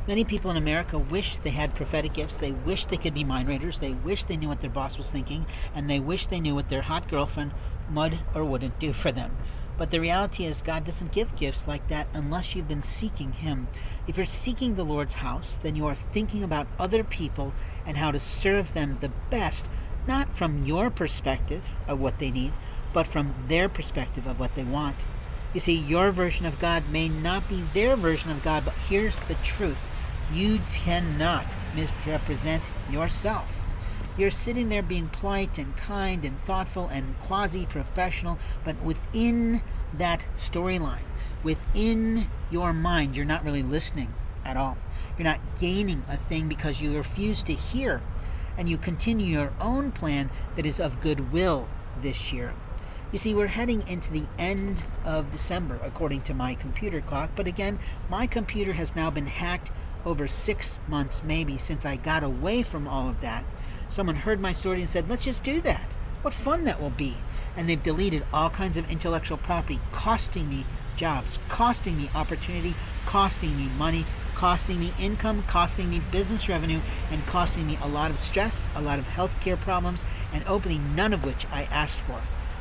Many people in America wish they had prophetic gifts. They wish they could be mind readers. They wish they knew what their boss was thinking, and they wish they knew what their hot girlfriend would or wouldn't do for them. But the reality is God doesn't give gifts like that unless you've been seeking Him. If you're seeking the Lord's house, then you are thinking about other people and how to serve them the best, not from your perspective of what they need, but from their perspective of what they want. You see, your version of God may not be their version of God, but here's the truth. You cannot misrepresent yourself. You're sitting there being polite and kind and thoughtful and quasi-professional, but within that storyline, within your mind, you're not really listening at all. You're not gaining a thing because you refuse to hear, and you continue your own plan that is of goodwill this year. You see, we're heading into the end of December, according to my computer clock, but again, my computer has now been hacked over 6 months maybe since I got away from all of that. Someone heard my story and said, let's just do that. What fun that will be. And they've deleted all kinds of intellectual property, costing me jobs, costing me opportunity, costing me money, costing me income, costing me business revenue, and costing me a lot of stress, a lot of healthcare problems, and openly none of which I asked for,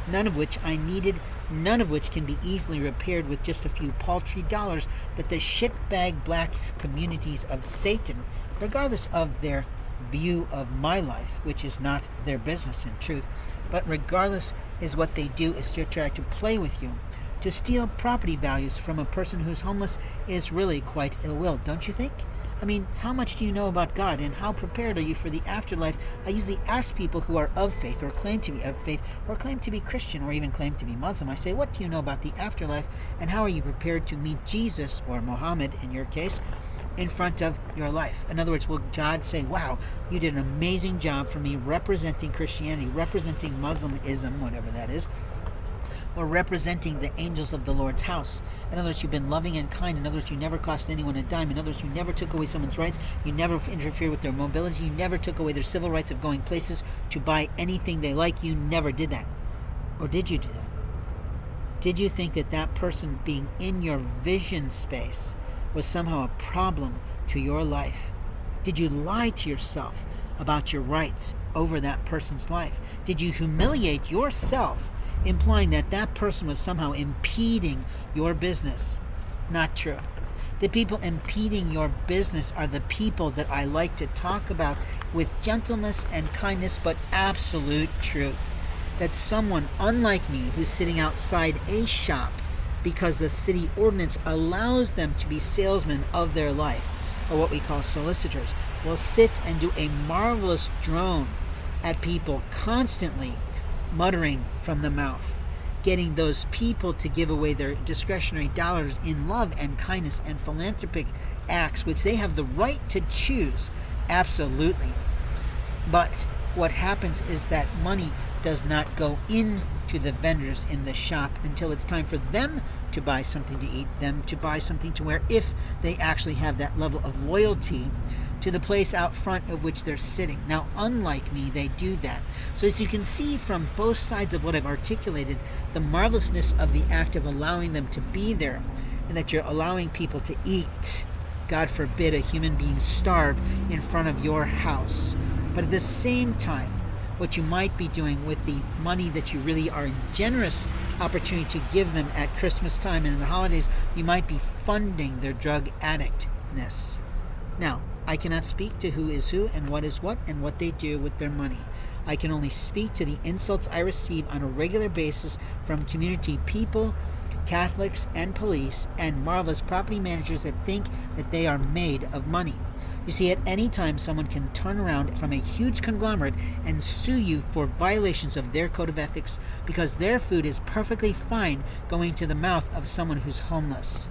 none of which I needed, none of which can be easily repaired with just a few paltry dollars that the shitbag black communities of Satan, regardless of their view of my life, which is not their business in truth, but regardless is what they do is to try to play with you. To steal property values from a person who's homeless is really quite ill-will, don't you think? I mean, how much do you know about God, and how prepared are you for the afterlife? I usually ask people who are of faith, or claim to be of faith, or claim to be Christian, or even claim to be Muslim. I say, what do you know about the afterlife, and how are you prepared to meet Jesus, or Muhammad in your case, in front of your life? In other words, will God say, wow, you did an amazing job for me representing Christianity, representing Muslimism, whatever that is, or representing the angels of the Lord's house. In other words, you've been loving and kind. In other words, you never cost anyone a dime. In other words, you never took away someone's rights. You never interfered with their mobility. You never took away their civil rights of going places to buy anything they like. You never did that. Or did you do that? Did you think that that person being in your vision space was somehow a problem to your life? Did you lie to yourself about your rights over that person's life? Did you humiliate yourself, implying that that person was somehow impeding your business? Not true. The people impeding your business are the people that I like to talk about with gentleness and kindness, but absolute truth. That someone unlike me who's sitting outside a shop because the city ordinance allows them to be salesmen of their life, or what we call solicitors, will sit and do a marvelous drone at people, constantly muttering from the mouth, getting those people to give away their discretionary dollars in love and kindness and philanthropic acts, which they have the right to choose, absolutely. But what happens is that money does not go into the vendors in the shop until it's time for them to buy something to eat, them to buy something to wear, if they actually have that level of loyalty to the place out front of which they're sitting. Now, unlike me, they do that. So as you can see from both sides of what I've articulated, the marvelousness of the act of allowing them to be there, and that you're allowing people to eat. God forbid a human being starve in front of your house. But at the same time, what you might be doing with the money that you really are in generous opportunity to give them at Christmas time and in the holidays, you might be funding their drug addictness. Now, I cannot speak to who is who and what they do with their money. I can only speak to the insults I receive on a regular basis from community people, Catholics, and police, and marvelous property managers that think that they are made of money. You see, at any time, someone can turn around from a huge conglomerate and sue you for violations of their code of ethics because their food is perfectly fine going to the mouth of someone who's homeless.